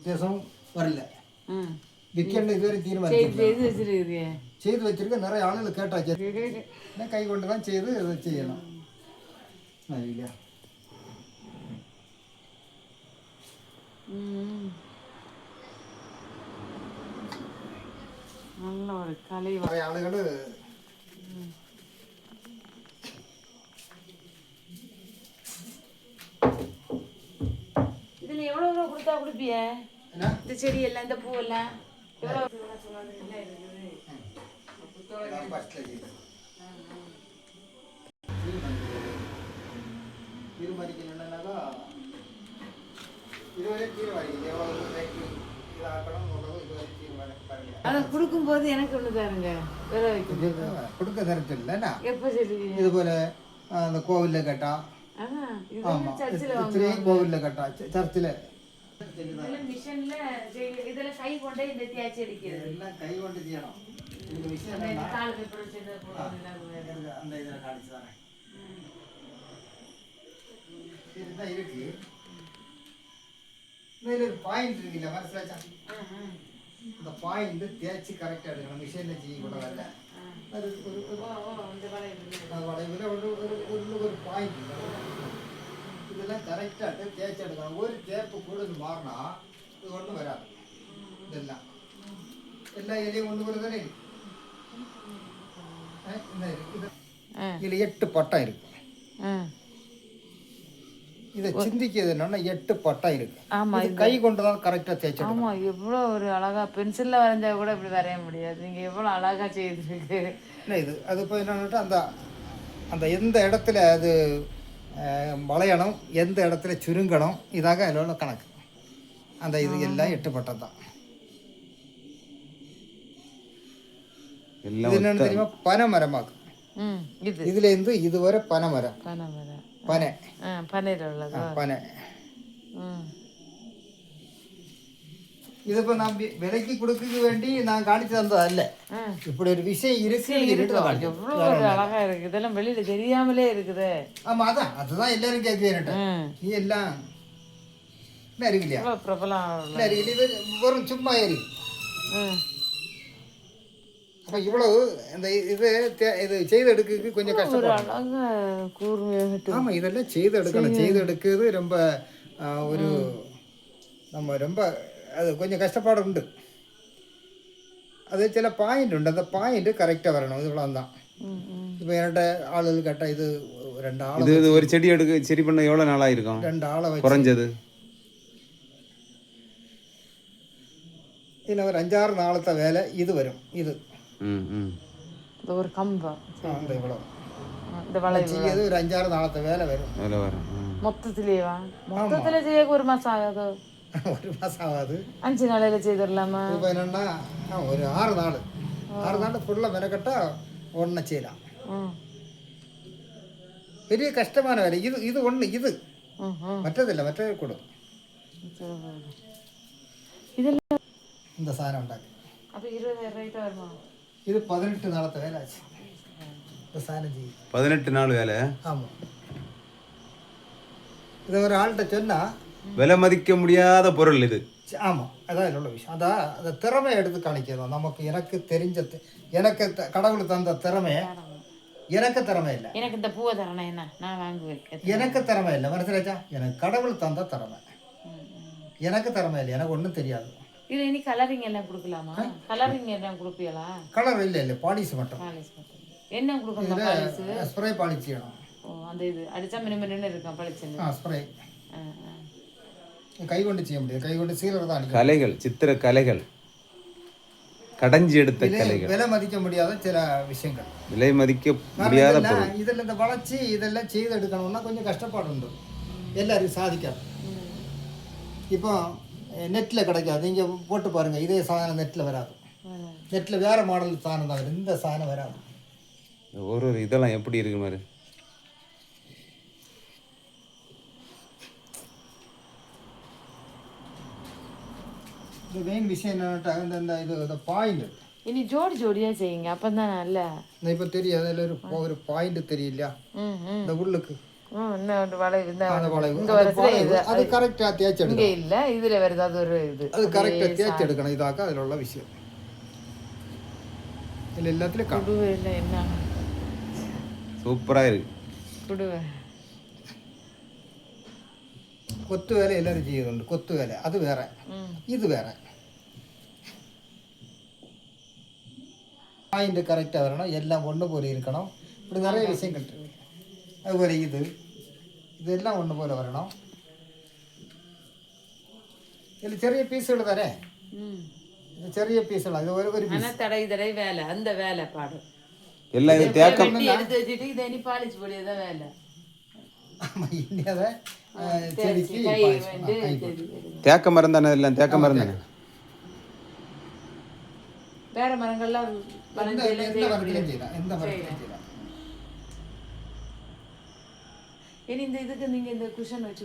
வித்தியாசம் வரல. விற்கணும் இதுவரை தீர்மானிச்சு செய்து வச்சிருக்க. நிறைய ஆளுகள் கேட்டாச்சு. கை கொண்டு தான் செய்து இதை செய்யணும். இல்லையா? நல்ல ஒரு கலை. நிறைய ஆளுகள் இதுல எவ்வளவு கொடுத்தா கொடுப்பிய? இந்த செடி எல்லாம் இந்த பூவெல்லாம் எவ்வளவு? தீர்மானிக்கணும்னாக்கா இதுவரை தீர்மானிக்கணும். எவ்வளவு அதை கொடுக்கும்போது எனக்கு ஒன்று தாருங்க. கொடுக்க தரத்து இல்லைன்னா எப்போ சரி இது போல அந்த கோவிலில் கேட்டா. ஆமாம், கோவிலில் கேட்டா சர்ச்சில் மிஷின்ல இதெல்லாம் கை கொண்டே இந்த தேய்ச்சி அடிக்கிறது. எல்லாம் கை கொண்டு செய்யணும். இந்த விஷயம் அந்த இதில் காணிச்சு தானே இதுதான் இருக்கு. இதில் ஒரு பாயிண்ட் இருக்குல்ல மனசிலாச்சா, இந்த பாயிண்ட் தேய்ச்சி கரெக்டாக எடுக்கணும். மிஷினில் செய்யக்கூடாது. அது வளைவில் ஒரு பாயிண்ட் இதெல்லாம் கரெக்டாக தேய்ச்சி எடுக்கணும். ஒரு தேப்பு கூட இது மாறினா இது ஒன்றும் வராது. இதெல்லாம் எல்லா இலையும் ஒன்று கூட தானே இருக்கு. இதில் 8 பட்டம் இருக்கு. இதை சிந்திக்கிறது என்னன்னா 8 பட்டம் இருக்கு. ஆமா, கை கொண்டுதான் கரெக்டா தேய்ச்சி. ஆமா, எவ்வளோ ஒரு அழகா பென்சில்ல வரைஞ்சா கூட இப்படி வரைய முடியாது. நீங்க எவ்வளோ அழகா செய்திருக்கு. இல்லை இது அது இப்போ என்னன்னா அந்த அந்த எந்த இடத்துல அது வளையணும், எந்த இடத்துல சுருங்கணும், இதாக அதில் உள்ள கணக்கு. அந்த இது எல்லாம் 8 பட்டம் தான். இது என்னன்னு தெரியுமா? பனை மரமாக்கு. இதுல இருந்து இதுவரை பனை மரம். பனை பனை இது இப்போ நான் விலைக்கு கொடுக்க வேண்டி நான் காணிச்சு தந்தது அல்ல. இப்படி ஒரு விஷயம் இருக்கு. அழகா இருக்கு. இதெல்லாம் வெளியில தெரியாமலே இருக்குது. ஆமா, அதுதான் எல்லாரும் கேட்க. நீ எல்லாம் இருக்கு இல்லையா? பிரபலம் இது வெறும் சும்மா ஏறி. அப்போ இவ்வளவு இந்த இது செய்து எடுக்கிறது கொஞ்சம் கஷ்டப்படும். ஆமாம், இதெல்லாம் செய்து எடுக்கணும். செய்து எடுக்கிறது ரொம்ப ஒரு நம்ம ரொம்ப அது கொஞ்சம் கஷ்டப்பாடு உண்டு. அது சில பாயிண்ட் உண்டு. அந்த பாயிண்ட் கரெக்டாக வரணும். இவ்வளோ தான். இப்போ என்கிட்ட ஆளுகள் கேட்டால் இது 2 ஆள் இது ஒரு செடி எடுக்க சரி பண்ண எவ்வளோ நாளாக இருக்கும்? 2 ஆளை குறைஞ்சது இதில் ஒரு 5-6 நாளത്തെ வேலை இது வரும். இது ஒரு கம்பம் அந்த இவ்வளோ செய்யது ஒரு 5-6 நாளത്തെ வேலை வரும். மொத்தத்திலேவா? மொத்தத்தில் செய்ய 1 மாதம் ஆகாதோ? 1 மாதம் ஆகாது. 5 நாளையில செய்திடலாமா? இப்போ என்னன்னா ஒரு 6 நாள் 6 நாள் ஃபுல்லாக மெனக்கட்டா ஒன்றை செய்யலாம். பெரிய கஷ்டமான வேலை இது. இது ஒன்று இது மற்றதில்லை. மற்றது கூட இதெல்லாம் இந்த சாதனம் உண்டாக்கு. அப்போ 20,000 வருமா? இது 18 நாளത്തെ வேலை ஆச்சு. இந்த சாதனம் செய்யும் 18 நாள் வேலை. ஆமாம், இதை ஒரு ஆள்கிட்ட சொன்னால் விலை மதிக்க முடியாத பொருள் இது. ஆமாம், அதான் இதில் உள்ள விஷயம். அதான் அந்த திறமை எடுத்து காணிக்கிறோம். நமக்கு எனக்கு தெரிஞ்ச எனக்கு கடவுள் தந்த திறமை எனக்கு திறமை இல்லை. எனக்கு இந்த பூவை தரணும் என்ன நான் வாங்குவேன். எனக்கு திறமை இல்லை. மனசிலாச்சா, எனக்கு கடவுள் தந்த திறமை. எனக்கு திறமை இல்லை. எனக்கு ஒன்றும் தெரியாது. இது இனி கலரிங் எல்லாம் கொடுக்கலாமா? கலரிங் எல்லாம் கொடுப்பீங்களா? கலர் இல்லை, பாலிஷ் மட்டும். என்ன கொடுக்கணும்? ஸ்ப்ரே பாலிஷ் செய்யணும். அந்த இது அடிச்சா மினிமின்னு இருக்கும் பளிச்சுன்னு. ஸ்ப்ரே கை கொண்டு செய்ய முடியாது. கை கொண்டு சீலர் தான். கலைகள், சித்திர கலைகள், கடைஞ்சி எடுத்த கலைகள், விலை மதிக்க முடியாத சில விஷயங்கள். விலை மதிக்க முடியாத இதில் இந்த வளர்ச்சி இதெல்லாம் செய்து எடுக்கணும்னா கொஞ்சம் கஷ்டப்பாடு உண்டு. எல்லாரும் சாதிக்காது. இப்போ நெட்டில் கிடைக்காது. நீங்கள் போட்டு பாருங்கள், இதே சாதனம் நெட்டில் வராது. நெட்டில் வேறு மாடல் சாதனம் தான் வரும். இந்த சாதனம் வராது. ஒரு இதெல்லாம் எப்படி இருக்கு மாதிரி. இந்த மெயின் விஷயம் என்னன்னா இந்த இது பாயிண்ட் இனி ஜோடி ஜோடியா செய்யுங்க. அப்பதான் நல்ல இப்போ தெரியும். அதில் ஒரு பாயிண்ட் தெரியலையா? இந்த உள்ளுக்கு இன்னும் ஒரு வளைவு இந்த அந்த வளைவு இங்க அந்த வரதுல வளைவு, இது அது கரெக்டாக தேய்ச்சி இங்க எடுக்கணும். இல்ல இதுல வருது அது ஒரு இது அது கரெக்டாக தேய்ச்சி எடுக்கணும். இதாக்க அதில் உள்ள விஷயம் இல்லை எல்லாத்துலேயும் காணும். குடுவை இல்லை என்ன சூப்பராக இருக்கு. குடுவை கொத்து வேலை எல்லாரும் செய்யுதுண்டு. கொத்து வேலை அது வேற, இது வேற. பாயிண்ட் கரெக்டாக வரணும், எல்லாம் ஒன்று போல இருக்கணும். இப்படி நிறைய விஷயங்கள் இருக்கு. அதுபோல் இதெல்லாம் ஒன்று போல வரணும். இதில் செறிய பீஸுகள் தானே, இது செறிய பீஸுகள். அது ஒரு பீஸ். தடை வேலை அந்த வேலை பாடு எல்லாம் இது தேக்கம் எடுத்து வச்சுட்டு இதை இனி பாலிச்சு போடியதான் வேலை. ஆமாம், இனி அதை செடிக்கு தேக்க மரம் தானே, எல்லாம் தேக்க மரம் தானே. வேற மரங்கள்லாம் எந்த மரத்திலையும் செய்யலாம், எந்த மரத்திலையும் செய்யலாம். இனி இந்த இதுக்கு நீங்க இந்த குஷன் வச்சு